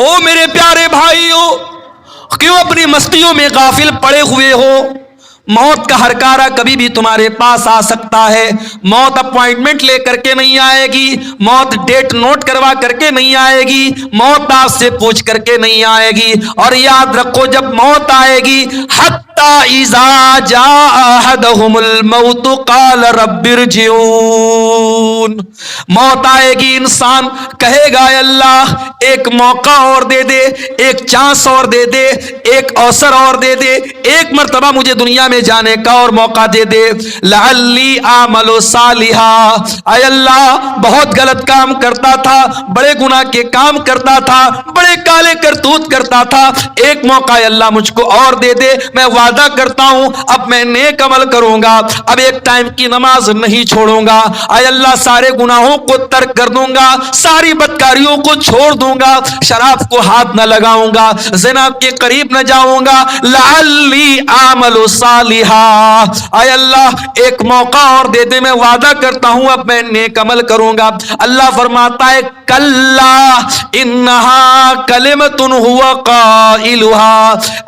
او میرے پیارے بھائیو، کیوں اپنی مستیوں میں غافل پڑے ہوئے ہو؟ موت کا ہرکارہ کبھی بھی تمہارے پاس آ سکتا ہے۔ موت اپوائنٹمنٹ لے کر کے نہیں آئے گی، موت ڈیٹ نوٹ کروا کر کے نہیں آئے گی، موت آپ سے پوچھ کر کے نہیں آئے گی۔ اور یاد رکھو جب موت آئے گی، حتی اذا جاء احدهم الموت قال رب ارجعون، موت آئے گی، انسان کہے گا اے اللہ ایک موقع اور دے دے، ایک چانس اور دے دے، ایک اوسر اور دے دے، ایک مرتبہ مجھے دنیا میں جانے کا اور موقع دے دے، لعلی اعمل صالحا، اے اللہ بہت غلط کام کرتا تھا، بڑے گناہ کے کام کرتا تھا، بڑے کالے کرتوت کرتا تھا، ایک موقع اے اللہ مجھ کو اور دے دے، میں وعدہ کرتا ہوں اب میں نیک عمل کروں گا، اب ایک ٹائم کی نماز نہیں چھوڑوں گا، اے اللہ سارے گناہوں کو ترک کر دوں گا، ساری بدکاریوں کو چھوڑ دوں گا، شراب کو ہاتھ نہ لگاؤں گا، زنا کے قریب نہ جاؤں گا، لعلی اعمل صالحا، اے اللہ ایک موقع اور دے دے، میں وعدہ کرتا ہوں اب میں نیک عمل کروں گا۔ اللہ فرماتا ہے کلا انہا کلمۃ ہوا قائلها،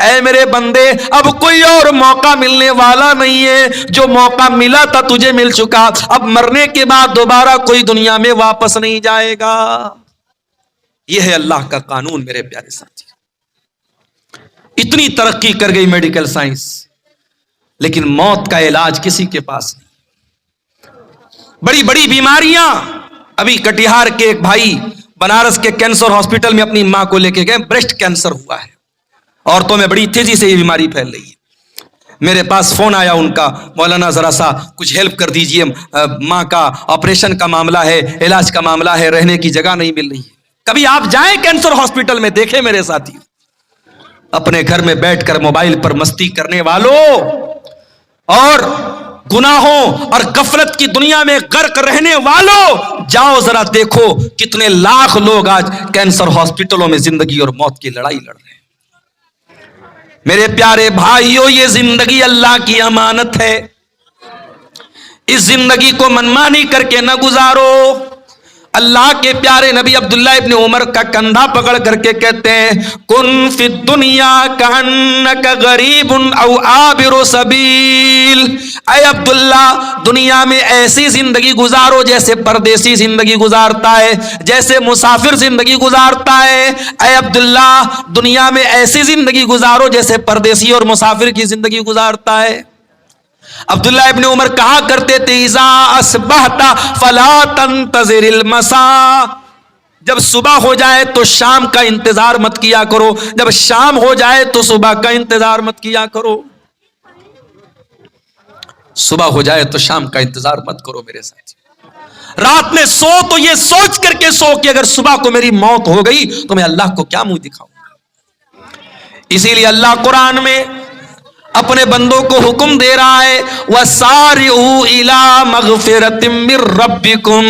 اے میرے بندے اب کوئی اور موقع ملنے والا نہیں ہے، جو موقع ملا تھا تجھے مل چکا، اب مرنے کے بعد دوبارہ کوئی دنیا میں واپس نہیں جائے گا۔ یہ ہے اللہ کا قانون میرے پیارے ساتھی۔ اتنی ترقی کر گئی میڈیکل سائنس، لیکن موت کا علاج کسی کے پاس نہیں۔ بڑی بڑی بیماریاں، ابھی کٹیہار کے ایک بھائی بنارس کے کینسر ہاسپٹل میں اپنی ماں کو لے کے گئے، بریسٹ کینسر ہوا ہے، عورتوں میں بڑی تیزی سے یہ بیماری پھیل رہی ہے۔ میرے پاس فون آیا ان کا، مولانا ذرا سا کچھ ہیلپ کر دیجئے، ماں کا آپریشن کا معاملہ ہے، علاج کا معاملہ ہے، رہنے کی جگہ نہیں مل رہی ہے۔ کبھی آپ جائیں کینسر ہاسپٹل میں، دیکھیں میرے ساتھی، اپنے گھر میں بیٹھ کر موبائل پر مستی کرنے والوں اور گناہوں اور غفلت کی دنیا میں غرق رہنے والوں، جاؤ ذرا دیکھو کتنے لاکھ لوگ آج کینسر ہاسپٹلوں میں زندگی اور موت کی لڑائی لڑ رہے ہیں۔ میرے پیارے بھائیوں، یہ زندگی اللہ کی امانت ہے، اس زندگی کو منمانی کر کے نہ گزارو۔ اللہ کے پیارے نبی عبداللہ ابن عمر کا کندھا پکڑ کر کے کہتے ہیں کن فی الدنیا کانک غریب او عابر سبیل، اے عبداللہ دنیا میں ایسی زندگی گزارو جیسے پردیسی زندگی گزارتا ہے، جیسے مسافر زندگی گزارتا ہے۔ اے عبداللہ دنیا میں ایسی زندگی گزارو جیسے پردیسی اور مسافر کی زندگی گزارتا ہے۔ عبداللہ ابن عمر کہا کرتے تھے اذا اصبحت فلا تنتظر المساء، جب صبح ہو جائے تو شام کا انتظار مت کیا کرو، جب شام ہو جائے تو صبح کا انتظار مت کیا کرو۔ صبح ہو جائے تو شام کا انتظار مت کرو میرے ساتھ۔ رات میں سو تو یہ سوچ کر کے سو کہ اگر صبح کو میری موت ہو گئی تو میں اللہ کو کیا منہ دکھاؤں گا۔ اسی لیے اللہ قرآن میں اپنے بندوں کو حکم دے رہا ہے وَسَارِعُوا إِلَىٰ مَغْفِرَةٍ مِّن رَبِّكُمْ،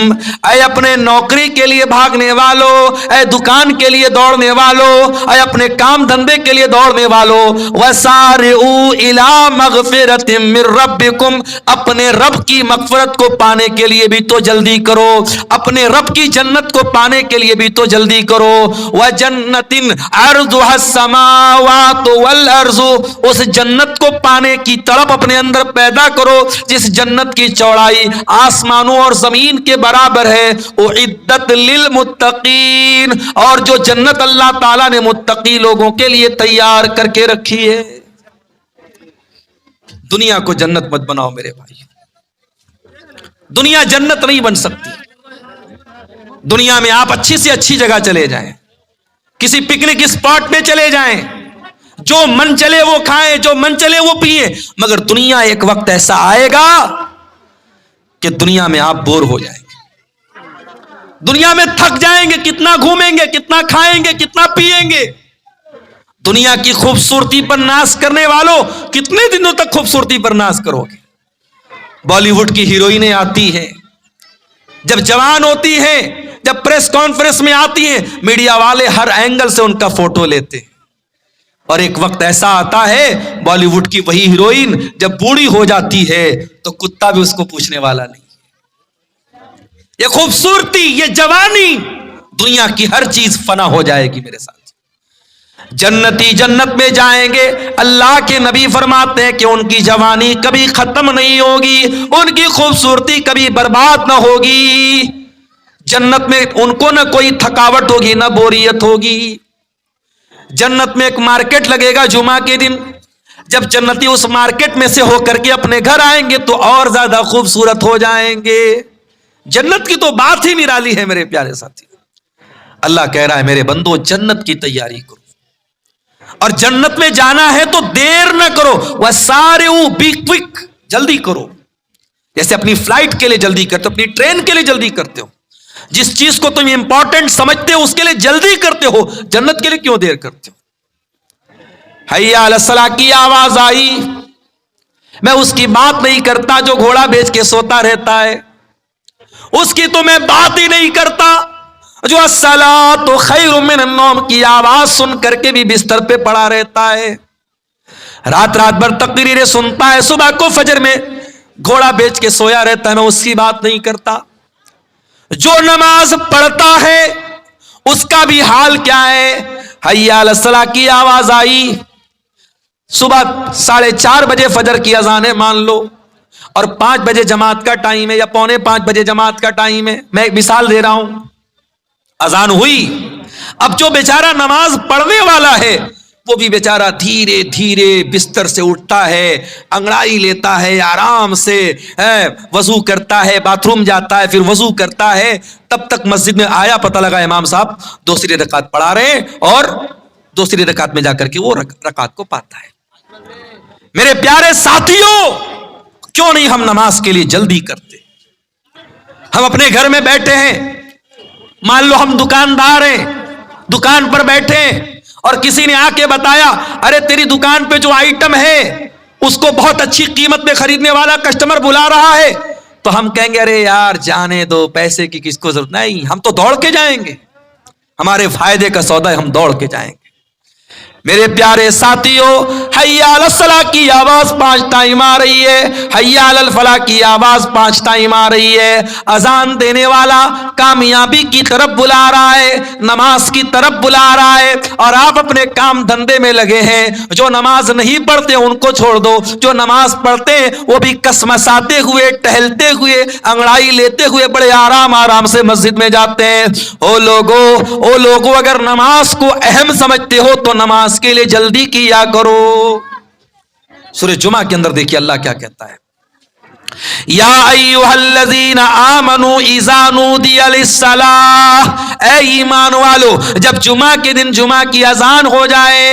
اے اپنے نوکری کے لیے بھاگنے والو، اے دکان کے لیے دوڑنے والو، اے اپنے کام دھندے کے لیے دوڑنے والو، وَسَارِعُوا إِلَىٰ مَغْفِرَةٍ مِّن رَبِّكُمْ، اپنے رب کی مغفرت کو پانے کے لیے بھی تو جلدی کرو، اپنے رب کی جنت کو پانے کے لیے بھی تو جلدی کرو۔ وَجَنَّةٍ عَرْضُهَا السَّمَاوَاتُ وَالْأَرْضُ، اس جنت کو پانے کی طلب اپنے اندر پیدا کرو جس جنت کی چوڑائی آسمانوں اور زمین کے برابر ہے۔ اعدت للمتقین، اور جو جنت اللہ تعالیٰ نے متقی لوگوں کے لیے تیار کر کے رکھی ہے۔ دنیا کو جنت مت بناؤ میرے بھائی، دنیا جنت نہیں بن سکتی۔ دنیا میں آپ اچھی سے اچھی جگہ چلے جائیں، کسی پکنک اسپاٹ پہ چلے جائیں، جو من چلے وہ کھائیں، جو من چلے وہ پیئیں، مگر دنیا ایک وقت ایسا آئے گا کہ دنیا میں آپ بور ہو جائیں گے، دنیا میں تھک جائیں گے، کتنا گھومیں گے، کتنا کھائیں گے، کتنا پیئیں گے۔ دنیا کی خوبصورتی پر ناز کرنے والوں کتنے دنوں تک خوبصورتی پر ناز کرو گے؟ بالی ووڈ کی ہیروئنیں آتی ہیں، جب جوان ہوتی ہیں، جب پریس کانفرنس میں آتی ہیں، میڈیا والے ہر اینگل سے ان کا فوٹو لیتے ہیں، اور ایک وقت ایسا آتا ہے بالی ووڈ کی وہی ہیروئن جب بوڑھی ہو جاتی ہے تو کتا بھی اس کو پوچھنے والا نہیں۔ یہ خوبصورتی، یہ جوانی، دنیا کی ہر چیز فنا ہو جائے گی میرے ساتھ۔ جنتی جنت میں جائیں گے. اللہ کے نبی فرماتے ہیں کہ ان کی جوانی کبھی ختم نہیں ہوگی, ان کی خوبصورتی کبھی برباد نہ ہوگی. جنت میں ان کو نہ کوئی تھکاوٹ ہوگی نہ بوریت ہوگی. جنت میں ایک مارکیٹ لگے گا جمعہ کے دن. جب جنتی اس مارکیٹ میں سے ہو کر کے اپنے گھر آئیں گے تو اور زیادہ خوبصورت ہو جائیں گے. جنت کی تو بات ہی نرالی ہے میرے پیارے ساتھی. اللہ کہہ رہا ہے میرے بندو جنت کی تیاری کرو, اور جنت میں جانا ہے تو دیر نہ کرو. وَسَارِعُوا بی کوئک, جلدی کرو. جیسے اپنی فلائٹ کے لیے جلدی کرتے ہو, اپنی ٹرین کے لیے جلدی کرتے ہو, جس چیز کو تم امپورٹنٹ سمجھتے ہو اس کے لیے جلدی کرتے ہو, جنت کے لیے کیوں دیر کرتے ہو؟ حیا علی الصلاح کی آواز آئی. میں اس کی بات نہیں کرتا جو گھوڑا بیچ کے سوتا رہتا ہے, اس کی تو میں بات ہی نہیں کرتا جو الصلاۃ خیر من النوم کی آواز سن کر کے بھی بستر پہ پڑا رہتا ہے, رات رات بھر تقریریں سنتا ہے, صبح کو فجر میں گھوڑا بیچ کے سویا رہتا ہے. میں اس کی بات نہیں کرتا. جو نماز پڑھتا ہے اس کا بھی حال کیا ہے؟ حیا علی الصلاح کی آواز آئی, صبح 4:30 بجے فجر کی اذان ہے مان لو, اور 5 بجے جماعت کا ٹائم ہے یا 4:45 بجے جماعت کا ٹائم ہے. میں ایک مثال دے رہا ہوں. اذان ہوئی, اب جو بیچارہ نماز پڑھنے والا ہے وہ بھی بیچارہ دھیرے دھیرے بستر سے اٹھتا ہے, انگڑائی لیتا ہے, آرام سے وضو کرتا ہے, باتھ روم جاتا ہے, پھر وضو کرتا ہے. تب تک مسجد میں آیا, پتہ لگا امام صاحب دوسری رکعت پڑھا رہے ہیں, اور دوسری رکعت میں جا کر کے وہ رکعت کو پاتا ہے. میرے پیارے ساتھیوں, کیوں نہیں ہم نماز کے لیے جلدی کرتے؟ ہم اپنے گھر میں بیٹھے ہیں, مان لو ہم دکاندار ہیں, دکان پر بیٹھے اور کسی نے آ کے بتایا ارے تیری دکان پہ جو آئٹم ہے اس کو بہت اچھی قیمت میں خریدنے والا کسٹمر بلا رہا ہے, تو ہم کہیں گے ارے یار جانے دو, پیسے کی کس کو ضرورت نہیں, ہم تو دوڑ کے جائیں گے, ہمارے فائدے کا سودا ہے, ہم دوڑ کے جائیں گے. میرے پیارے ساتھیوں, حیا علی الصلاح کی آواز 5 ٹائم آ رہی ہے, حیا علی الفلاح کی آواز 5 ٹائم آ رہی ہے. اذان دینے والا کامیابی کی طرف بلا رہا ہے, نماز کی طرف بلا رہا ہے, اور آپ اپنے کام دھندے میں لگے ہیں. جو نماز نہیں پڑھتے ان کو چھوڑ دو, جو نماز پڑھتے ہیں وہ بھی کسمساتے ہوئے, ٹہلتے ہوئے, انگڑائی لیتے ہوئے بڑے آرام آرام سے مسجد میں جاتے ہیں. او لوگو, اگر نماز کو اہم سمجھتے ہو تو نماز کے لیے جلدی کیا کرو. سورہ جمعہ کے اندر دیکھیے اللہ کیا کہتا ہے, یا ایھا الذین آمنوا اذا نودی للصلاۃ, اے ایمان والو جب جمعہ کے دن جمعہ کی اذان ہو جائے,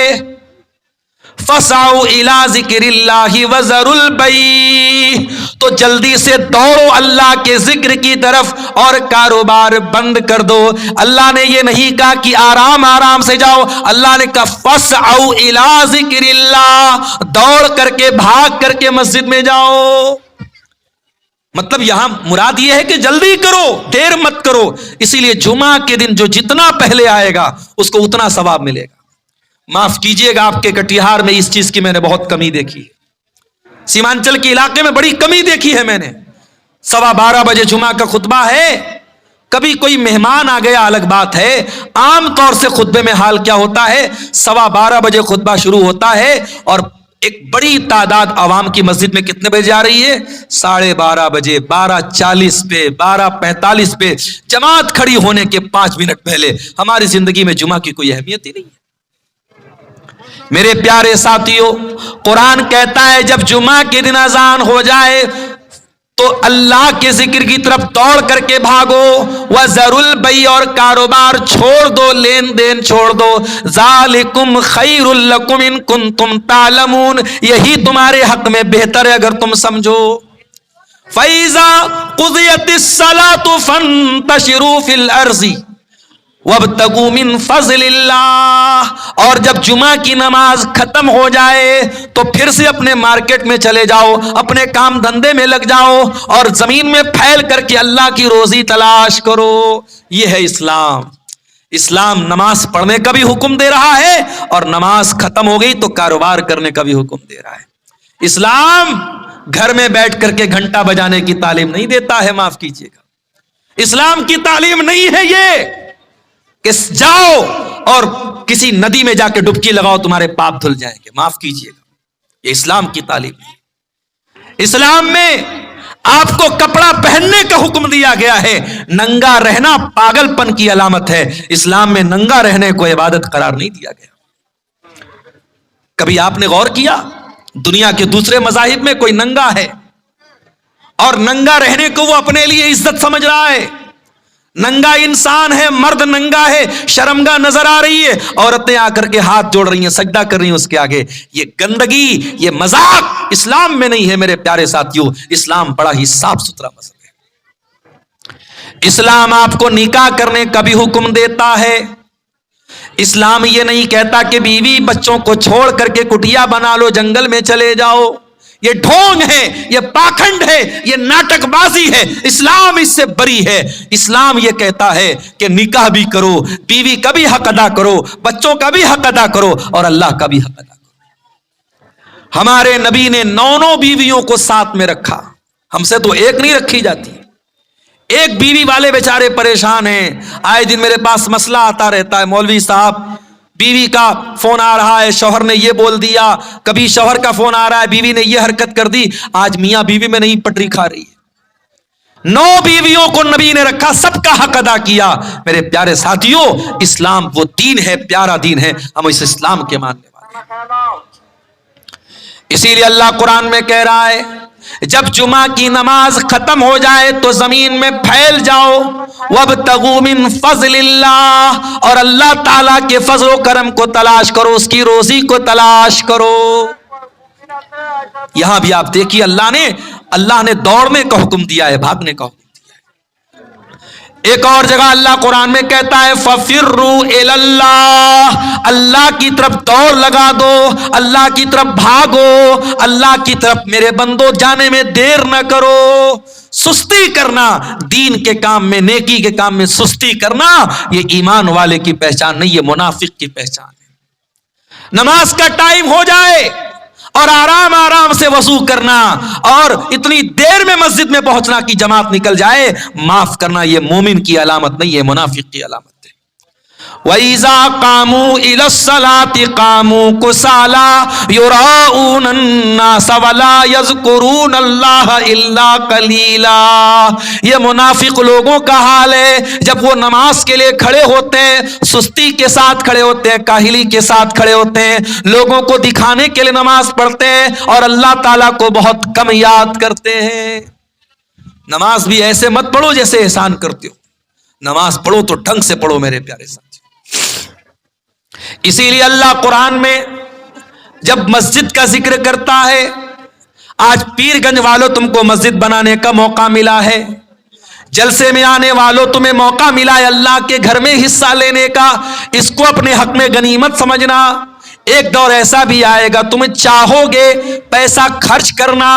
فسعوا الی ذکر اللہ وذروا البیع, تو جلدی سے دوڑو اللہ کے ذکر کی طرف اور کاروبار بند کر دو. اللہ نے یہ نہیں کہا کہ آرام آرام سے جاؤ, اللہ نے کہا فسعوا الی ذکر اللہ, دوڑ کر کے بھاگ کر کے مسجد میں جاؤ. مطلب یہاں مراد یہ ہے کہ جلدی کرو, دیر مت کرو. اسی لیے جمعہ کے دن جو جتنا پہلے آئے گا اس کو اتنا ثواب ملے گا. معاف کیجئے گا, آپ کے کٹیہار میں اس چیز کی میں نے بہت کمی دیکھی ہے, سیمانچل کے علاقے میں بڑی کمی دیکھی ہے میں نے. 12:15 بجے جمعہ کا خطبہ ہے, کبھی کوئی مہمان آ گیا الگ بات ہے, عام طور سے خطبے میں حال کیا ہوتا ہے, 12:15 بجے خطبہ شروع ہوتا ہے اور ایک بڑی تعداد عوام کی مسجد میں کتنے بجے آ رہی ہے, 12:30 بجے, 12:40 پہ, 12:45 پہ, جماعت کھڑی ہونے کے 5 منٹ پہلے. ہماری زندگی میں جمعہ کی کوئی اہمیت ہی نہیں ہے. میرے پیارے ساتھیوں, قرآن کہتا ہے جب جمعہ کے دن اذان ہو جائے تو اللہ کے ذکر کی طرف دوڑ کر کے بھاگو. وَذَرُوا الْبَيْعَ, اور کاروبار چھوڑ دو, لین دین چھوڑ دو. ذَلِكُمْ خَيْرٌ لَكُمْ إِن كُنتُمْ تَعْلَمُونَ, یہی تمہارے حق میں بہتر ہے اگر تم سمجھو. فَإِذَا قُضِيَتِ الصَّلَاةُ فَانتَشِرُوا فِي الْأَرْضِ وَابْتَغُوا مِن فَضْلِ اللَّهِ, اور جب جمعہ کی نماز ختم ہو جائے تو پھر سے اپنے مارکیٹ میں چلے جاؤ, اپنے کام دھندے میں لگ جاؤ, اور زمین میں پھیل کر کے اللہ کی روزی تلاش کرو. یہ ہے اسلام. اسلام نماز پڑھنے کا بھی حکم دے رہا ہے اور نماز ختم ہو گئی تو کاروبار کرنے کا بھی حکم دے رہا ہے. اسلام گھر میں بیٹھ کر کے گھنٹہ بجانے کی تعلیم نہیں دیتا ہے, معاف کیجیے گا, اسلام کی تعلیم نہیں ہے یہ. کہ جاؤ اور کسی ندی میں جا کے ڈبکی لگاؤ، تمہارے پاپ دھل جائیں گے، معاف کیجیے گا. یہ اسلام کی تعلیم ہے. اسلام میں آپ کو کپڑا پہننے کا حکم دیا گیا ہے. ننگا رہنا پاگل پن کی علامت ہے. اسلام میں ننگا رہنے کو عبادت قرار نہیں دیا گیا. کبھی آپ نے غور کیا دنیا کے دوسرے مذاہب میں کوئی ننگا ہے اور ننگا رہنے کو وہ اپنے لیے عزت سمجھ رہا ہے؟ ننگا انسان ہے، مرد ننگا ہے، شرمگاہ نظر آ رہی ہے، عورتیں آ کر کے ہاتھ جوڑ رہی ہیں، سجدہ کر رہی ہیں اس کے آگے. یہ گندگی، یہ مذاق اسلام میں نہیں ہے میرے پیارے ساتھیوں. اسلام بڑا ہی صاف ستھرا مذہب ہے. اسلام آپ کو نکاح کرنے کا بھی حکم دیتا ہے. اسلام یہ نہیں کہتا کہ بیوی بچوں کو چھوڑ کر کے کٹیا بنا لو، جنگل میں چلے جاؤ. یہ ڈھونگ ہے، یہ پاکھنڈ ہے، یہ ناٹک بازی ہے. اسلام اس سے بری ہے. اسلام یہ کہتا ہے کہ نکاح بھی کرو، بیوی کا بھی حق ادا کرو، بچوں کا بھی حق ادا کرو اور اللہ کا بھی حق ادا کرو. ہمارے نبی نے 9 بیویوں کو ساتھ میں رکھا. ہم سے تو ایک نہیں رکھی جاتی. ایک بیوی والے بیچارے پریشان ہیں. آئے دن میرے پاس مسئلہ آتا رہتا ہے، مولوی صاحب بیوی کا فون آ رہا ہے، شوہر نے یہ بول دیا، کبھی شوہر کا فون آ رہا ہے، بیوی نے یہ حرکت کر دی. آج میاں بیوی میں نہیں پٹری کھا رہی ہے. 9 بیویوں کو نبی نے رکھا، سب کا حق ادا کیا. میرے پیارے ساتھیوں، اسلام وہ دین ہے، پیارا دین ہے. ہم اس اسلام کے ماننے والے ہیں. اسی لیے اللہ قرآن میں کہہ رہا ہے جب جمعہ کی نماز ختم ہو جائے تو زمین میں پھیل جاؤ، وابتغوا من فضل اللہ، اور اللہ تعالیٰ کے فضل و کرم کو تلاش کرو، اس کی روزی کو تلاش کرو. یہاں بھی آپ دیکھیے اللہ نے دوڑنے کا حکم دیا ہے، بھاگنے کا حکم. ایک اور جگہ اللہ قرآن میں کہتا ہے فَفِرُّوا إِلَى اللَّهِ، اللہ کی طرف دوڑ لگا دو، اللہ کی طرف بھاگو، اللہ کی طرف میرے بندو جانے میں دیر نہ کرو. سستی کرنا دین کے کام میں، نیکی کے کام میں سستی کرنا یہ ایمان والے کی پہچان نہیں، یہ منافق کی پہچان ہے. نماز کا ٹائم ہو جائے اور آرام آرام سے وضو کرنا اور اتنی دیر میں مسجد میں پہنچنا کہ جماعت نکل جائے، معاف کرنا یہ مومن کی علامت نہیں، یہ منافق کی علامت ہے. وَإِذَا قَامُوا إِلَى الصَّلَاةِ قَامُوا كُسَالَىٰ يُرَاءُونَ النَّاسَ وَلَا يَذْكُرُونَ اللَّهَ إِلَّا قَلِيلًا. یہ منافق لوگوں کا حال ہے. جب وہ نماز کے لیے کھڑے ہوتے ہیں سستی کے ساتھ کھڑے ہوتے ہیں، کاہلی کے ساتھ کھڑے ہوتے ہیں، لوگوں کو دکھانے کے لیے نماز پڑھتے ہیں اور اللہ تعالیٰ کو بہت کم یاد کرتے ہیں. نماز بھی ایسے مت پڑھو جیسے احسان کرتے ہو. نماز پڑھو تو ڈھنگ سے پڑھو میرے پیارے ساتھ. اسی لیے اللہ قرآن میں جب مسجد کا ذکر کرتا ہے، آج پیر گنج والوں تم کو مسجد بنانے کا موقع ملا ہے، جلسے میں آنے والوں تمہیں موقع ملا ہے اللہ کے گھر میں حصہ لینے کا. اس کو اپنے حق میں غنیمت سمجھنا. ایک دور ایسا بھی آئے گا تم چاہو گے پیسہ خرچ کرنا.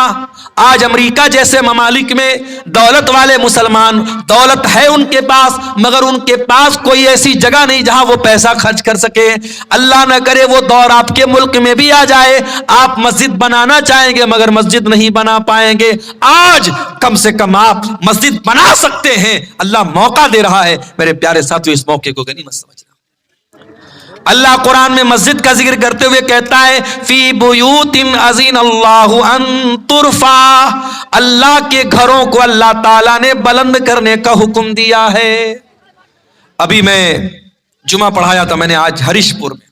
آج امریکہ جیسے ممالک میں دولت والے مسلمان، دولت ہے ان کے پاس مگر ان کے پاس کوئی ایسی جگہ نہیں جہاں وہ پیسہ خرچ کر سکے. اللہ نہ کرے وہ دور آپ کے ملک میں بھی آ جائے، آپ مسجد بنانا چاہیں گے مگر مسجد نہیں بنا پائیں گے. آج کم سے کم آپ مسجد بنا سکتے ہیں، اللہ موقع دے رہا ہے. میرے پیارے ساتھیوں اس موقع کو غنیمت سمجھنا. اللہ قرآن میں مسجد کا ذکر کرتے ہوئے کہتا ہے فی بیوت اذن اللہ ان ترفع، اللہ کے گھروں کو اللہ تعالیٰ نے بلند کرنے کا حکم دیا ہے. ابھی میں جمعہ پڑھایا تھا میں نے آج ہریش پور میں،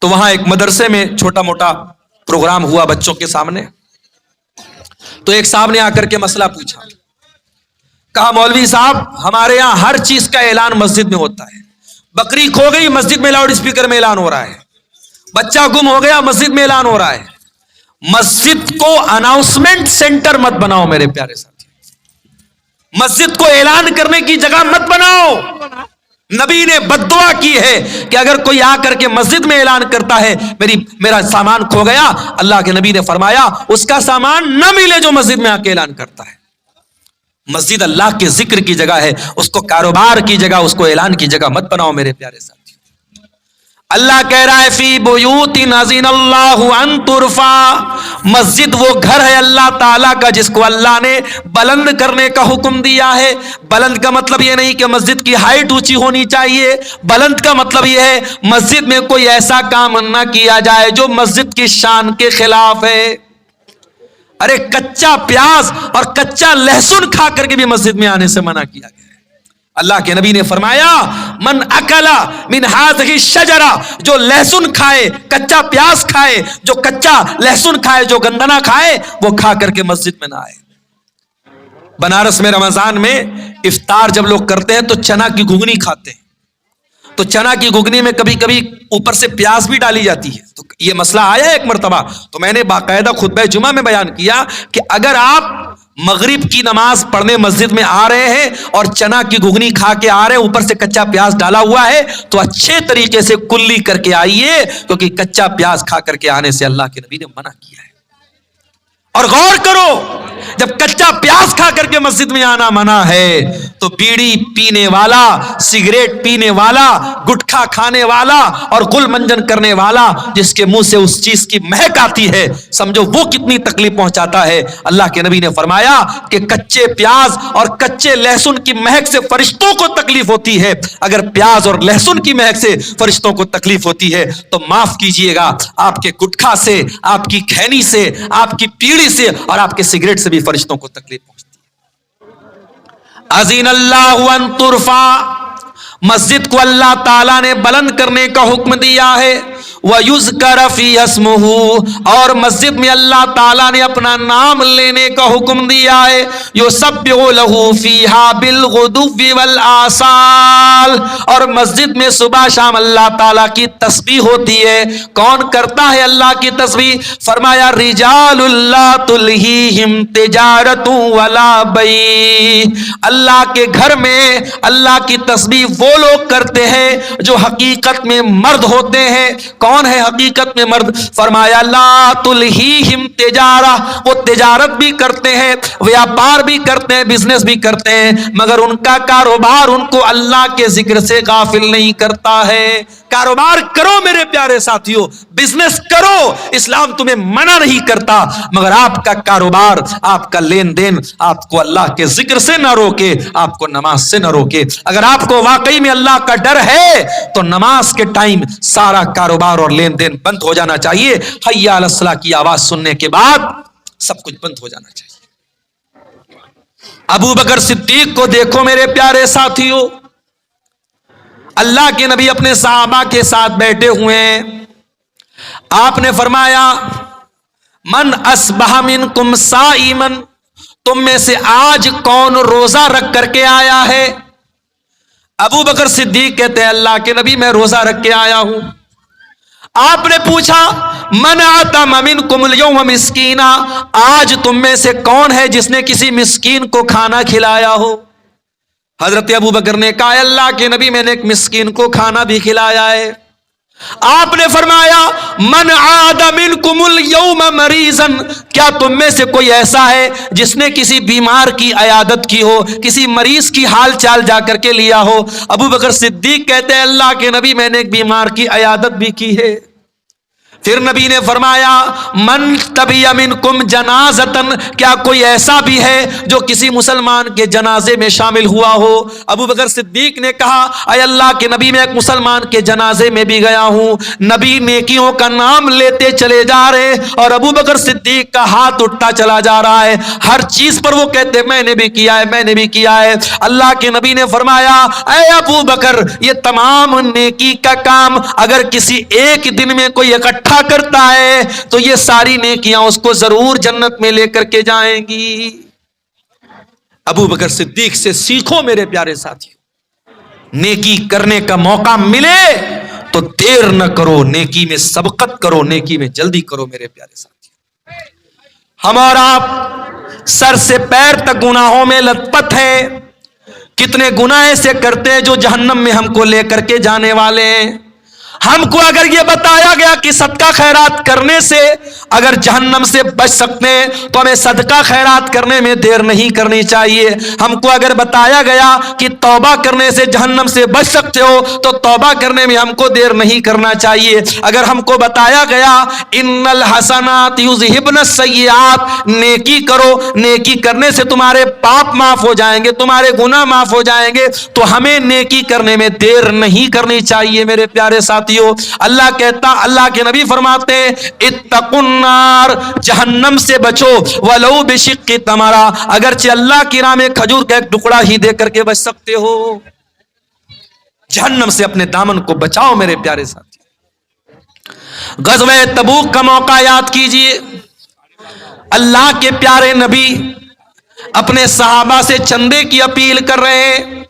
تو وہاں ایک مدرسے میں چھوٹا موٹا پروگرام ہوا بچوں کے سامنے. تو ایک صاحب نے آ کر کے مسئلہ پوچھا، کہا مولوی صاحب ہمارے یہاں ہر چیز کا اعلان مسجد میں ہوتا ہے. بکری کھو گئی مسجد میں لاؤڈ اسپیکر میں اعلان ہو رہا ہے، بچہ گم ہو گیا مسجد میں اعلان ہو رہا ہے. مسجد کو اناؤنسمنٹ سینٹر مت بناؤ میرے پیارے ساتھی، مسجد کو اعلان کرنے کی جگہ مت بناؤ. نبی نے بددعا کی ہے کہ اگر کوئی آ کر کے مسجد میں اعلان کرتا ہے میرا سامان کھو گیا، اللہ کے نبی نے فرمایا اس کا سامان نہ ملے جو مسجد میں آ کے اعلان کرتا ہے. مسجد اللہ کے ذکر کی جگہ ہے، اس کو کاروبار کی جگہ، اس کو اعلان کی جگہ مت بناؤ میرے پیارے ساتھی. اللہ کہہ رہا ہے فی بیوت اذن اللہ ان ترفع، مسجد وہ گھر ہے اللہ تعالیٰ کا جس کو اللہ نے بلند کرنے کا حکم دیا ہے۔ بلند کا مطلب یہ نہیں کہ مسجد کی ہائٹ اونچی ہونی چاہیے، بلند کا مطلب یہ ہے مسجد میں کوئی ایسا کام نہ کیا جائے جو مسجد کی شان کے خلاف ہے۔ ارے کچا پیاز اور کچا لہسن کھا کر کے بھی مسجد میں آنے سے منع کیا گیا۔ اللہ کے نبی نے فرمایا من اکلا من ہذہ الشجرہ، جو لہسن کھائے، کچا پیاز کھائے، جو کچا لہسن کھائے، جو گندنا کھائے، وہ کھا کر کے مسجد میں نہ آئے۔ بنارس میں رمضان میں افطار جب لوگ کرتے ہیں تو چنا کی گھگنی کھاتے ہیں، تو چنا کی گھگنی میں کبھی کبھی اوپر سے پیاز بھی ڈالی جاتی ہے۔ تو یہ مسئلہ آیا ایک مرتبہ، تو میں نے باقاعدہ خطبہ جمعہ میں بیان کیا کہ اگر آپ مغرب کی نماز پڑھنے مسجد میں آ رہے ہیں اور چنا کی گھگنی کھا کے آ رہے ہیں، اوپر سے کچا پیاز ڈالا ہوا ہے، تو اچھے طریقے سے کلی کر کے آئیے، کیونکہ کچا پیاز کھا کر کے آنے سے اللہ کے نبی نے منع کیا ہے۔ اور غور کرو، جب کچا پیاز کھا کر کے مسجد میں آنا منع ہے تو بیڑی پینے والا، سگریٹ پینے والا، گٹکھا کھانے والا اور گل منجن کرنے والا جس کے منہ سے اس چیز کی مہک آتی ہے، سمجھو وہ کتنی تکلیف پہنچاتا ہے۔ اللہ کے نبی نے فرمایا کہ کچے پیاز اور کچے لہسن کی مہک سے فرشتوں کو تکلیف ہوتی ہے، اگر پیاز اور لہسن کی مہک سے فرشتوں کو تکلیف ہوتی ہے تو معاف کیجئے گا، آپ کے گٹکھا سے، آپ کی کھینی سے، آپ کی پیڑی سے اور آپ کے سگریٹ سے بھی فرشتوں کو تکلیف پہنچتی ہے۔ اذن اللہ ان ترفع، مسجد کو اللہ تعالیٰ نے بلند کرنے کا حکم دیا ہے۔ وَيُذْكَرَ فِيهَا اسْمُهُ، اور مسجد میں اللہ تعالیٰ نے اپنا نام لینے کا حکم دیا ہے۔ يُسَبِّحُ لَهُ فِيهَا بِالْغُدُوِّ وَالْآصَالِ، اور مسجد میں صبح شام اللہ تعالیٰ کی تسبیح ہوتی ہے۔ کون کرتا ہے اللہ کی تسبیح؟ فرمایا رِجَالٌ لَا تُلْهِيهِمْ تِجَارَةٌ وَلَا بَيْعٌ، اللہ کے گھر میں اللہ کی تسبیح وہ لوگ کرتے ہیں جو حقیقت میں مرد ہوتے ہیں۔ کون ہے حقیقت میں مرد؟ فرمایا لا تلہیہم تجارہ، وہ تجارت بھی کرتے ہیں، ویاپار بھی کرتے ہیں، بزنس بھی کرتے ہیں، مگر ان کا کاروبار ان کو اللہ کے ذکر سے غافل نہیں کرتا ہے۔ کاروبار کرو میرے پیارے ساتھیوں، بزنس کرو، اسلام تمہیں منع نہیں کرتا، مگر آپ کا کاروبار، آپ کا لین دین آپ کو اللہ کے ذکر سے نہ روکے، آپ کو نماز سے نہ روکے۔ اگر آپ کو واقعی میں اللہ کا ڈر ہے تو نماز کے ٹائم سارا کاروبار اور لین دین بند ہو جانا چاہیے، حی علی الصلاۃ کی آواز سننے کے بعد سب کچھ بند ہو جانا چاہیے۔ ابو بکر صدیق کو دیکھو میرے پیارے ساتھیوں، اللہ کے نبی اپنے صحابہ کے ساتھ بیٹھے ہوئے ہیں، آپ نے فرمایا من اصبح منکم صائما، تم میں سے آج کون روزہ رکھ کر کے آیا ہے؟ ابو بکر صدیق کہتے ہیں اللہ کے نبی میں روزہ رکھ کے آیا ہوں۔ آپ نے پوچھا من اطعم منکم اليوم مسکینا، آج تم میں سے کون ہے جس نے کسی مسکین کو کھانا کھلایا ہو؟ حضرت ابو بکر نے کہا اللہ کے نبی میں نے ایک مسکین کو کھانا بھی کھلایا ہے۔ آپ نے فرمایا من عاد منکم اليوم مریضا، کیا تم میں سے کوئی ایسا ہے جس نے کسی بیمار کی عیادت کی ہو، کسی مریض کی حال چال جا کر کے لیا ہو؟ ابو بکر صدیق کہتے ہیں اللہ کے نبی میں نے ایک بیمار کی عیادت بھی کی ہے۔ پھر نبی نے فرمایا من تبی منکم جنازتن، کیا کوئی ایسا بھی ہے جو کسی مسلمان کے جنازے میں شامل ہوا ہو؟ ابو بکر صدیق نے کہا اے اللہ کے نبی میں ایک مسلمان کے جنازے میں بھی گیا ہوں۔ نبی نیکیوں کا نام لیتے چلے جا رہے اور ابو بکر صدیق کا ہاتھ اٹھتا چلا جا رہا ہے، ہر چیز پر وہ کہتے میں نے بھی کیا ہے، میں نے بھی کیا ہے۔ اللہ کے نبی نے فرمایا اے ابو بکر، یہ تمام نیکی کا کام اگر کسی ایک دن میں کوئی اکٹھا کرتا ہے تو یہ ساری نیکیاں اس کو ضرور جنت میں لے کر کے جائیں گی۔ ابو بکر صدیق سے سیکھو میرے پیارے ساتھیوں، نیکی کرنے کا موقع ملے تو دیر نہ کرو، نیکی میں سبقت کرو، نیکی میں جلدی کرو میرے پیارے ساتھیوں۔ ہم اور آپ سر سے پیر تک گناہوں میں لت پت ہیں، کتنے گناہ ایسے کرتے ہیں جو جہنم میں ہم کو لے کر کے جانے والے ہیں۔ ہم کو اگر یہ بتایا گیا کہ صدقہ خیرات کرنے سے اگر جہنم سے بچ سکتے ہیں تو ہمیں صدقہ خیرات کرنے میں دیر نہیں کرنی چاہیے. ہم کو اگر بتایا گیا کہ توبہ کرنے سے جہنم سے بچ سکتے ہو تو توبہ کرنے میں ہم کو دیر نہیں کرنا چاہیے. اگر ہم کو بتایا گیا ان الحسنات یذہبن السیئات، نیکی کرو، نیکی کرنے سے تمہارے پاپ معاف ہو جائیں گے، تمہارے گناہ معاف ہو جائیں گے، تو ہمیں نیکی کرنے میں دیر نہیں کرنی چاہیے. میرے پیارے ساتھیو، اللہ کے نبی فرماتے ہیں اتقوا النار، جہنم سے بچو، ولو بشق تمرہ، اگرچہ اللہ کی راہ میں کھجور کا ایک ٹکڑا ہی دے کر کے بچ سکتے ہو. جہنم سے اپنے دامن کو بچاؤ میرے پیارے ساتھی. غزوہ تبوک کا موقع یاد کیجئے. اللہ کے پیارے نبی اپنے صحابہ سے چندے کی اپیل کر رہے ہیں.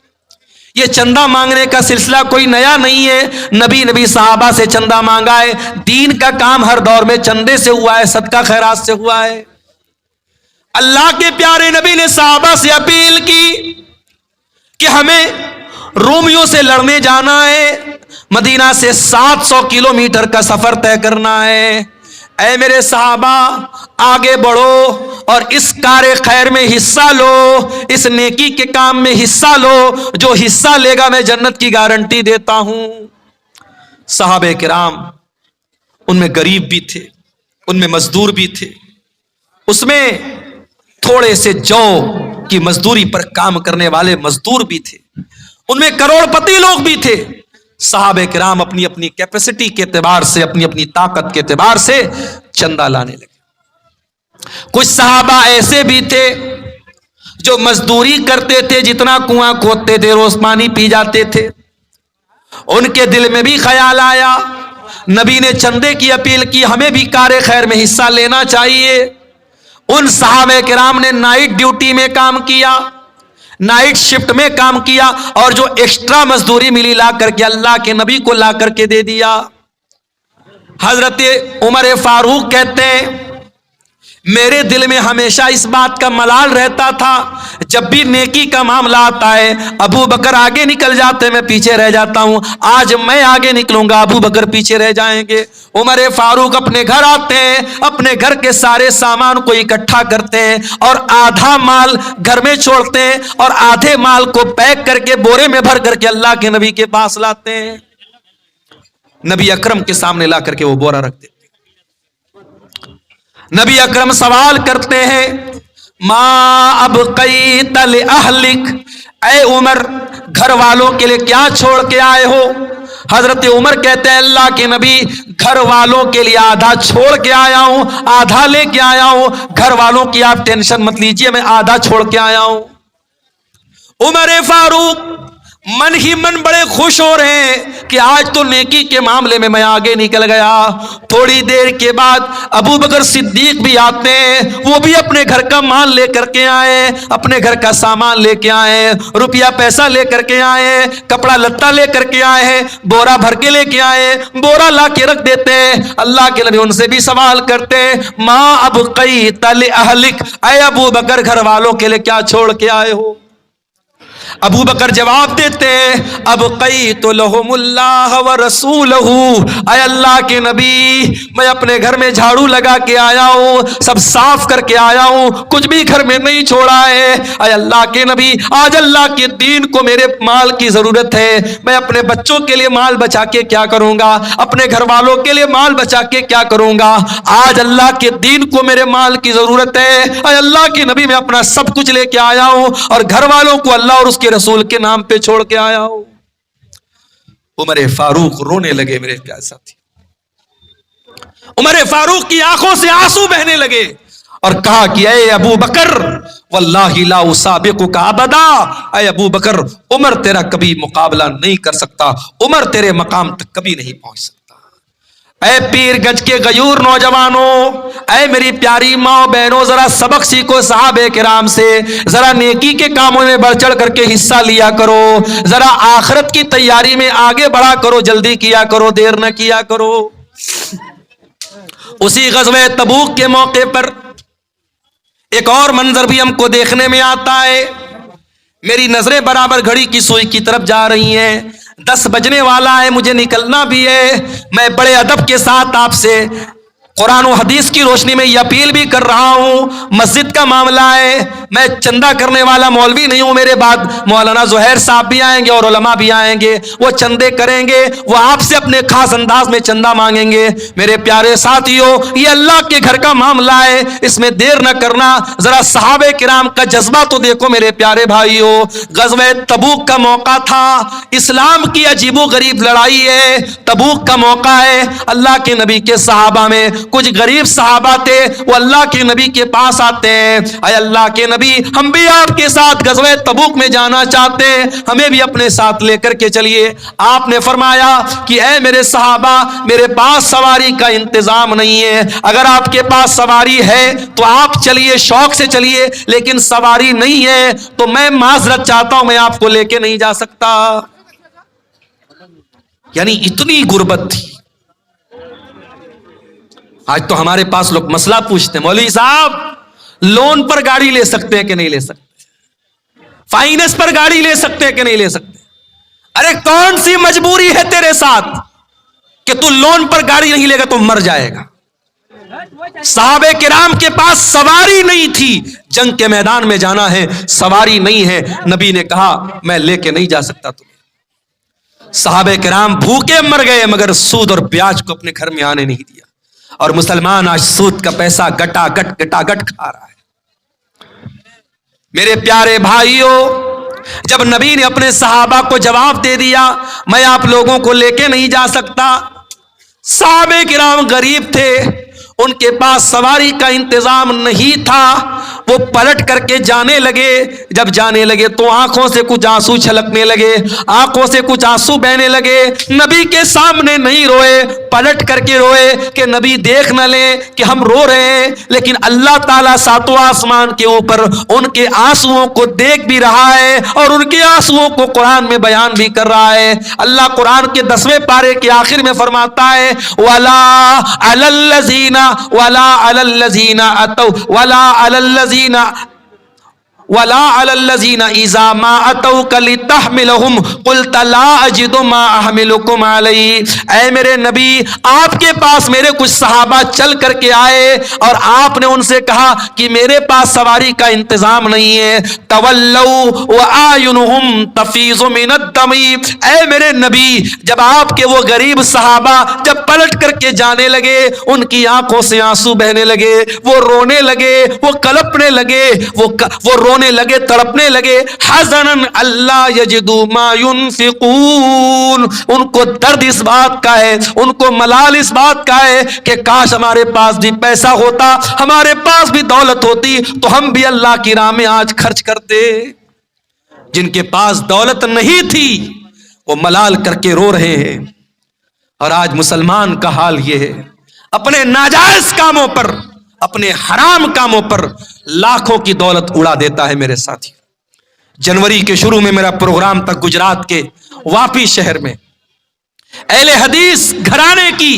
یہ چندہ مانگنے کا سلسلہ کوئی نیا نہیں ہے. نبی صحابہ سے چندہ مانگا ہے. دین کا کام ہر دور میں چندے سے ہوا ہے، صدقہ خیرات سے ہوا ہے. اللہ کے پیارے نبی نے صحابہ سے اپیل کی کہ ہمیں رومیوں سے لڑنے جانا ہے، مدینہ سے 700 کلومیٹر کا سفر طے کرنا ہے. اے میرے صحابہ، آگے بڑھو اور اس کار خیر میں حصہ لو، اس نیکی کے کام میں حصہ لو. جو حصہ لے گا میں جنت کی گارنٹی دیتا ہوں. صحابہ کرام ان میں غریب بھی تھے، ان میں مزدور بھی تھے، اس میں تھوڑے سے جو کی مزدوری پر کام کرنے والے مزدور بھی تھے، ان میں کروڑ پتی لوگ بھی تھے. صحابہ کرام اپنی اپنی کیپیسٹی کے اعتبار سے، اپنی اپنی طاقت کے اعتبار سے چندہ لانے لگے. کچھ صحابہ ایسے بھی تھے جو مزدوری کرتے تھے، جتنا کنواں کھودتے تھے روز پانی پی جاتے تھے. ان کے دل میں بھی خیال آیا، نبی نے چندے کی اپیل کی، ہمیں بھی کار خیر میں حصہ لینا چاہیے. ان صحابہ کرام نے نائٹ ڈیوٹی میں کام کیا، نائٹ شفٹ میں کام کیا، اور جو ایکسٹرا مزدوری ملی لا کر کے اللہ کے نبی کو لا کر کے دے دیا. حضرت عمر فاروق کہتے ہیں میرے دل میں ہمیشہ اس بات کا ملال رہتا تھا، جب بھی نیکی کا معاملہ آتا ہے ابو بکر آگے نکل جاتے میں پیچھے رہ جاتا ہوں. آج میں آگے نکلوں گا، ابو بکر پیچھے رہ جائیں گے. عمر فاروق اپنے گھر آتے ہیں، اپنے گھر کے سارے سامان کو اکٹھا کرتے ہیں اور آدھا مال گھر میں چھوڑتے ہیں اور آدھے مال کو پیک کر کے بورے میں بھر کر کے اللہ کے نبی کے پاس لاتے ہیں. نبی اکرم کے سامنے لا کر کے وہ بورا رکھ دیتے. نبی اکرم سوال کرتے ہیں ما ابقیت لأہلک، اے عمر گھر والوں کے لیے کیا چھوڑ کے آئے ہو؟ حضرت عمر کہتے ہیں اللہ کے نبی گھر والوں کے لیے آدھا چھوڑ کے آیا ہوں، آدھا لے کے آیا ہوں. گھر والوں کی آپ ٹینشن مت لیجئے، میں آدھا چھوڑ کے آیا ہوں. عمر فاروق من ہی من بڑے خوش ہو رہے ہیں کہ آج تو نیکی کے معاملے میں آگے نکل گیا. تھوڑی دیر کے بعد ابو بکر صدیق بھی آتے ہیں، وہ بھی اپنے گھر کا مال لے کر کے آئے، اپنے گھر کا سامان لے کے آئے، روپیہ پیسہ لے کر کے آئے، کپڑا لتا لے کر کے آئے ہیں، بورا بھر کے لے کے آئے، بورا لا کے رکھ دیتے ہیں. اللہ کے نبی ان سے بھی سوال کرتے ہیں ما ابقیت لأہلک، اے ابو بکر گھر والوں کے لیے کیا چھوڑ کے آئے ہو؟ ابو بکر جواب دیتے ہیں ابقیت لہم اللہ ورسولہ، اے اللہ کے نبی میں اپنے گھر میں جھاڑو لگا کے آیا ہوں، سب صاف کر کے آیا ہوں، کچھ بھی گھر میں نہیں چھوڑا ہے. اے اللہ کے نبی آج اللہ کے دین کو میرے مال کی ضرورت ہے، میں اپنے بچوں کے لیے مال بچا کے کیا کروں گا، اپنے گھر والوں کے لیے مال بچا کے کیا کروں گا. آج اللہ کے دین کو میرے مال کی ضرورت ہے. اے اللہ کے نبی میں اپنا سب کچھ لے کے آیا ہوں اور گھر والوں کو اللہ اور اس کے رسول کے نام پہ چھوڑ کے آیا ہوں. عمر فاروق رونے لگے میرے پیارے ساتھی. عمر فاروق کی آنکھوں سے آنسو بہنے لگے اور کہا کہ اے ابو بکر واللہ لا اسابقک ابدا، اے ابو بکر عمر تیرا کبھی مقابلہ نہیں کر سکتا، عمر تیرے مقام تک کبھی نہیں پہنچ سکتا. اے پیر گنج کے غیور نوجوانوں، اے میری پیاری ماں بہنوں، ذرا سبق سیکھو صحابہ کرام سے، ذرا نیکی کے کاموں میں بڑھ چڑھ کر کے حصہ لیا کرو، ذرا آخرت کی تیاری میں آگے بڑھا کرو، جلدی کیا کرو، دیر نہ کیا کرو. اسی غزوہ تبوک کے موقع پر ایک اور منظر بھی ہم کو دیکھنے میں آتا ہے. میری نظریں برابر گھڑی کی سوئی کی طرف جا رہی ہیں، 10 بجنے والا ہے، مجھے نکلنا بھی ہے۔ میں بڑے ادب کے ساتھ آپ سے قرآن و حدیث کی روشنی میں یہ اپیل بھی کر رہا ہوں، مسجد کا معاملہ ہے، میں چندہ کرنے والا مولوی نہیں ہوں، میرے بعد مولانا زہیر صاحب بھی آئیں گے اور علماء بھی آئیں گے، وہ چندے کریں گے، وہ آپ سے اپنے خاص انداز میں چندہ مانگیں گے۔ میرے پیارے ساتھیوں، یہ اللہ کے گھر کا معاملہ ہے، اس میں دیر نہ کرنا۔ ذرا صحابہ کرام کا جذبہ تو دیکھو میرے پیارے بھائیوں۔ غزوہ تبوک کا موقع تھا، اسلام کی عجیب و غریب لڑائی ہے، تبوک کا موقع ہے۔ اللہ کے نبی کے صحابہ میں کچھ غریب صحابہ تھے، وہ اللہ کے نبی کے پاس آتے ہیں، اے اللہ کے نبی، ہم بھی آپ کے ساتھ غزوہ تبوک میں جانا چاہتے ہیں، ہمیں بھی اپنے ساتھ لے کر کے چلیے۔ آپ نے فرمایا کہ اے میرے صحابہ، میرے پاس سواری کا انتظام نہیں ہے، اگر آپ کے پاس سواری ہے تو آپ چلیے، شوق سے چلیے، لیکن سواری نہیں ہے تو میں معذرت چاہتا ہوں، میں آپ کو لے کے نہیں جا سکتا۔ یعنی اتنی غربت تھی۔ آج تو ہمارے پاس لوگ مسئلہ پوچھتے ہیں، مولوی صاحب لون پر گاڑی لے سکتے ہیں کہ نہیں لے سکتے، فائننس پر گاڑی لے سکتے ہیں کہ نہیں لے سکتے؟ ارے کون سی مجبوری ہے تیرے ساتھ کہ تو لون پر گاڑی نہیں لے گا تو مر جائے گا؟ صحابہ کرام کے پاس سواری نہیں تھی، جنگ کے میدان میں جانا ہے، سواری نہیں ہے، نبی نے کہا میں لے کے نہیں جا سکتا تمہیں۔ صحابہ کرام بھوکے مر گئے، مگر سود اور بیاج کو اپنے گھر میں آنے نہیں دیا، اور مسلمان آج سود کا پیسہ گٹا گٹ کھا رہا ہے۔ میرے پیارے بھائیوں، جب نبی نے اپنے صحابہ کو جواب دے دیا میں آپ لوگوں کو لے کے نہیں جا سکتا، صحابہ کرام غریب تھے، ان کے پاس سواری کا انتظام نہیں تھا، وہ پلٹ کر کے جانے لگے۔ جب جانے لگے تو آنکھوں سے کچھ آنسو چھلکنے لگے، آنکھوں سے کچھ آنسو بہنے لگے۔ نبی کے سامنے نہیں روئے، پلٹ کر کے روئے کہ نبی دیکھ نہ لیں کہ ہم رو رہے ہیں، لیکن اللہ تعالیٰ ساتواں آسمان کے اوپر ان کے آنسوؤں کو دیکھ بھی رہا ہے اور ان کے آنسوؤں کو قرآن میں بیان بھی کر رہا ہے۔ اللہ قرآن کے 10ویں پارے کے آخر میں فرماتا ہے وَلَا عَلَى الَّذِينَ وَلَا عَلَى الَّذِينَ أَتَوْا وَلَا عَلَى الَّذِينَ وَلَا عَلَى الَّذِينَ إِذَا مَا أَتَوْكَ لِتَحْمِلَهُمْ قُلْتَ لَا أَجِدُ مَا أَحْمِلُكُمْ عَلَيْهِ۔ اے میرے نبی، آپ کے پاس میرے کچھ صحابہ چل کر کے آئے اور آپ نے ان سے کہا کہ میرے پاس سواری کا انتظام نہیں ہے، تَوَلَّوْا وَأَعْيُنُهُمْ تَفِيضُ مِنَ الدَّمِ۔ اے میرے نبی، جب آپ کے وہ غریب صحابہ جب پلٹ کر کے جانے لگے، ان کی آنکھوں سے آنسو بہنے لگے، وہ رونے لگے، وہ کلپنے لگے، وہ رونے لگے، تڑپنے لگے، حزنن اللہ یجدوا ما ينفقون۔ ان کو درد اس بات کا ہے، ان کو ملال اس بات کا ہے کہ کاش ہمارے پاس بھی پیسہ ہوتا، ہمارے پاس بھی دولت ہوتی تو ہم بھی اللہ کی راہ میں آج خرچ کرتے۔ جن کے پاس دولت نہیں تھی وہ ملال کر کے رو رہے ہیں، اور آج مسلمان کا حال یہ ہے، اپنے ناجائز کاموں پر، اپنے حرام کاموں پر لاکھوں کی دولت اڑا دیتا ہے۔ میرے ساتھی، جنوری کے شروع میں میرا پروگرام تھا گجرات کے واپی شہر میں، اہل حدیث گھرانے کی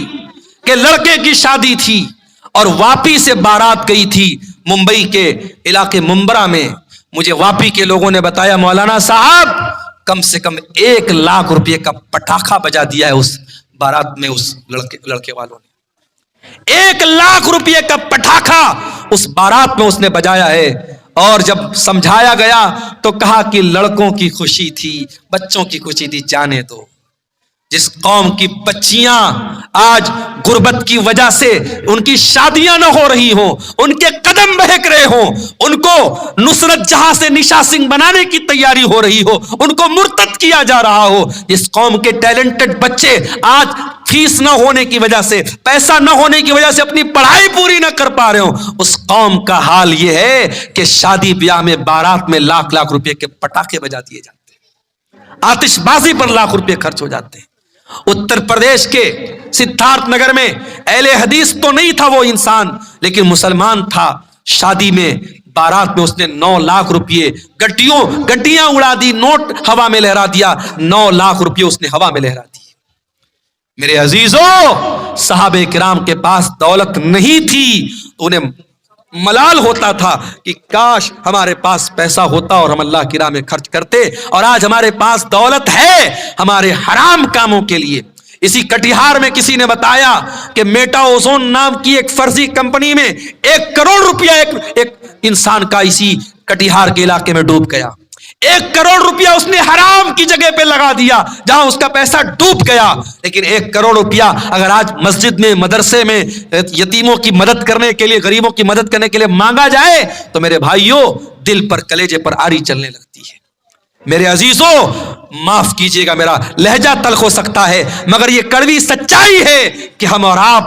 کہ لڑکے کی شادی تھی اور واپی سے بارات گئی تھی ممبئی کے علاقے ممبرا میں۔ مجھے واپی کے لوگوں نے بتایا مولانا صاحب کم سے کم 1 لاکھ روپے کا پٹاخہ بجا دیا ہے اس بارات میں، اس لڑکے والوں نے 1 لاکھ روپے کا پٹاخہ اس بارات میں اس نے بجایا ہے۔ اور جب سمجھایا گیا تو کہا کہ لڑکوں کی خوشی تھی، بچوں کی خوشی تھی، جانے دو۔ جس قوم کی بچیاں آج غربت کی وجہ سے ان کی شادیاں نہ ہو رہی ہوں، ان کے قدم بہک رہے ہوں، ان کو نصرت جہاں سے نشا سنگھ بنانے کی تیاری ہو رہی ہو، ان کو مرتد کیا جا رہا ہو، جس قوم کے ٹیلنٹڈ بچے آج فیس نہ ہونے کی وجہ سے، پیسہ نہ ہونے کی وجہ سے اپنی پڑھائی پوری نہ کر پا رہے ہوں، اس قوم کا حال یہ ہے کہ شادی بیاہ میں بارات میں لاکھ لاکھ روپے کے پٹاخے بجا دیے جاتے ہیں، آتش بازی پر لاکھ روپے خرچ ہو جاتے ہیں۔ اتر پردیش کے سدھارتھ نگر میں اہل حدیث تو نہیں تھا وہ انسان، لیکن مسلمان تھا، شادی میں بارات میں اس نے 9 لاکھ روپے گڈیاں اڑا دی، نوٹ ہوا میں لہرا دیا، 9 لاکھ روپے اس نے ہوا میں لہرا دی۔ میرے عزیزوں، صحابہ کرام کے پاس دولت نہیں تھی، انہیں ملال ہوتا تھا کہ کاش ہمارے پاس پیسہ ہوتا اور ہم اللہ کی راہ میں خرچ کرتے، اور آج ہمارے پاس دولت ہے ہمارے حرام کاموں کے لیے۔ اسی کٹیہار میں کسی نے بتایا کہ میٹا اوزون نام کی ایک فرضی کمپنی میں 1 کروڑ روپیہ ایک انسان کا اسی کٹیہار کے علاقے میں ڈوب گیا۔ 1 کروڑ روپیہ اس نے حرام کی جگہ پہ لگا دیا جہاں اس کا پیسہ ڈوب گیا۔ لیکن 1 کروڑ روپیہ اگر آج مسجد میں، مدرسے میں یتیموں کی مدد کرنے کے لیے، غریبوں کی مدد کرنے کے لیے مانگا جائے تو میرے بھائیوں دل پر، کلیجے پر آری چلنے لگتی ہے۔ میرے عزیزوں معاف کیجئے گا، میرا لہجہ تلخ ہو سکتا ہے، مگر یہ کڑوی سچائی ہے کہ ہم اور آپ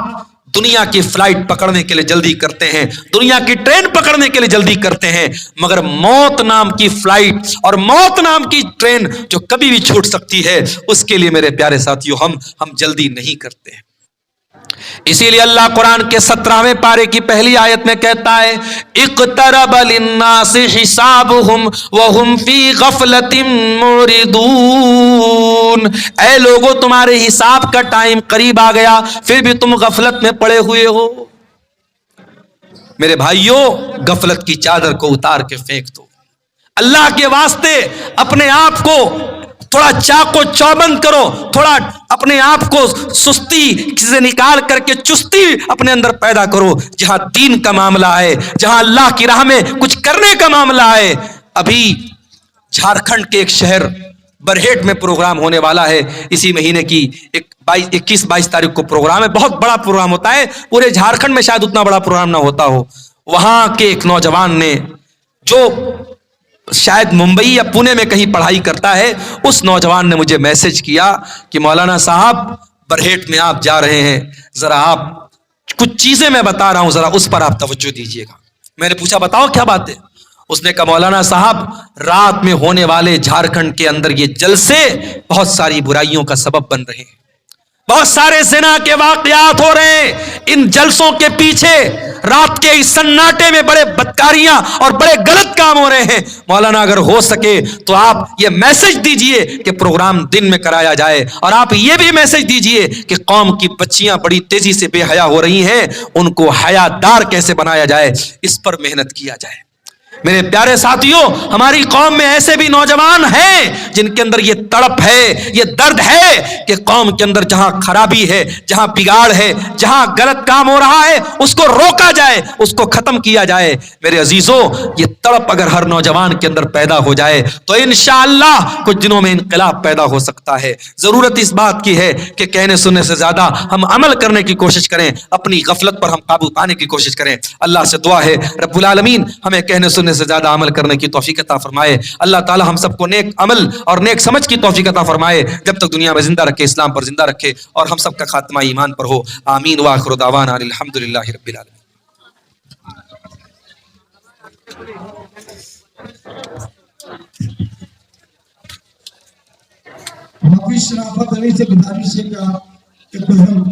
دنیا کی فلائٹ پکڑنے کے لیے جلدی کرتے ہیں، دنیا کی ٹرین پکڑنے کے لیے جلدی کرتے ہیں، مگر موت نام کی فلائٹ اور موت نام کی ٹرین جو کبھی بھی چھوٹ سکتی ہے، اس کے لیے میرے پیارے ساتھیوں ہم جلدی نہیں کرتے ہیں۔ اسی لیے اللہ قرآن کے 17ویں پارے کی پہلی آیت میں کہتا ہے اقترب للناس حسابهم وهم فی غفلۃ معرضون، اے لوگو تمہارے حساب کا ٹائم قریب آ گیا پھر بھی تم غفلت میں پڑے ہوئے ہو۔ میرے بھائیوں غفلت کی چادر کو اتار کے پھینک دو، اللہ کے واسطے اپنے آپ کو تھوڑا چاق و چوبند کرو، تھوڑا اپنے آپ کو سستی سے نکال کر کے چستی اپنے اندر پیدا کرو۔ جہاں دین کا معاملہ ہے، جہاں اللہ کی راہ میں کچھ کرنے کا معاملہ ہے۔ ابھی جھارکھنڈ کے ایک شہر برہیٹ میں پروگرام ہونے والا ہے، اسی مہینے کی 21-22 تاریخ کو پروگرام ہے، بہت بڑا پروگرام ہوتا ہے، پورے جھارکھنڈ میں شاید اتنا بڑا پروگرام نہ ہوتا ہو۔ وہاں کے ایک نوجوان نے، جو شاید ممبئی یا پونے میں کہیں پڑھائی کرتا ہے، اس نوجوان نے مجھے میسج کیا کہ مولانا صاحب برہیٹ میں آپ جا رہے ہیں، ذرا آپ کچھ چیزیں میں بتا رہا ہوں، ذرا اس پر آپ توجہ دیجئے گا۔ میں نے پوچھا بتاؤ کیا بات ہے؟ اس نے کہا مولانا صاحب رات میں ہونے والے جھارکھنڈ کے اندر یہ جلسے بہت ساری برائیوں کا سبب بن رہے ہیں، بہت سارے زنا کے واقعات ہو رہے ہیں، ان جلسوں کے پیچھے رات کے اس سناٹے میں بڑے بدکاریاں اور بڑے غلط کام ہو رہے ہیں۔ مولانا اگر ہو سکے تو آپ یہ میسج دیجئے کہ پروگرام دن میں کرایا جائے، اور آپ یہ بھی میسج دیجئے کہ قوم کی بچیاں بڑی تیزی سے بے حیا ہو رہی ہیں، ان کو حیا دار کیسے بنایا جائے، اس پر محنت کیا جائے۔ میرے پیارے ساتھیوں ہماری قوم میں ایسے بھی نوجوان ہیں جن کے اندر یہ تڑپ ہے، یہ درد ہے کہ قوم کے اندر جہاں خرابی ہے، جہاں بگاڑ ہے، جہاں غلط کام ہو رہا ہے، اس کو روکا جائے، اس کو ختم کیا جائے۔ میرے عزیزوں یہ تڑپ اگر ہر نوجوان کے اندر پیدا ہو جائے تو انشاءاللہ کچھ دنوں میں انقلاب پیدا ہو سکتا ہے۔ ضرورت اس بات کی ہے کہ کہنے سننے سے زیادہ ہم عمل کرنے کی کوشش کریں، اپنی غفلت پر ہم قابو پانے کی کوشش کریں۔ اللہ سے دعا ہے رب العالمین ہمیں کہنے سننے سے زیادہ عمل کرنے کی توفیق عطا فرمائے۔ اللہ تعالی ہم سب کو نیک عمل اور نیک سمجھ کی توفیق عطا فرمائے، جب تک دنیا میں زندہ رکھے، اسلام پر زندہ رکھے، اور ہم سب کا خاتمہ ایمان پر ہو۔ آمین وآخر دعوانا الحمدللہ رب العالمین۔ شرافت علی سے گزارش ہے کہ کوئی ہم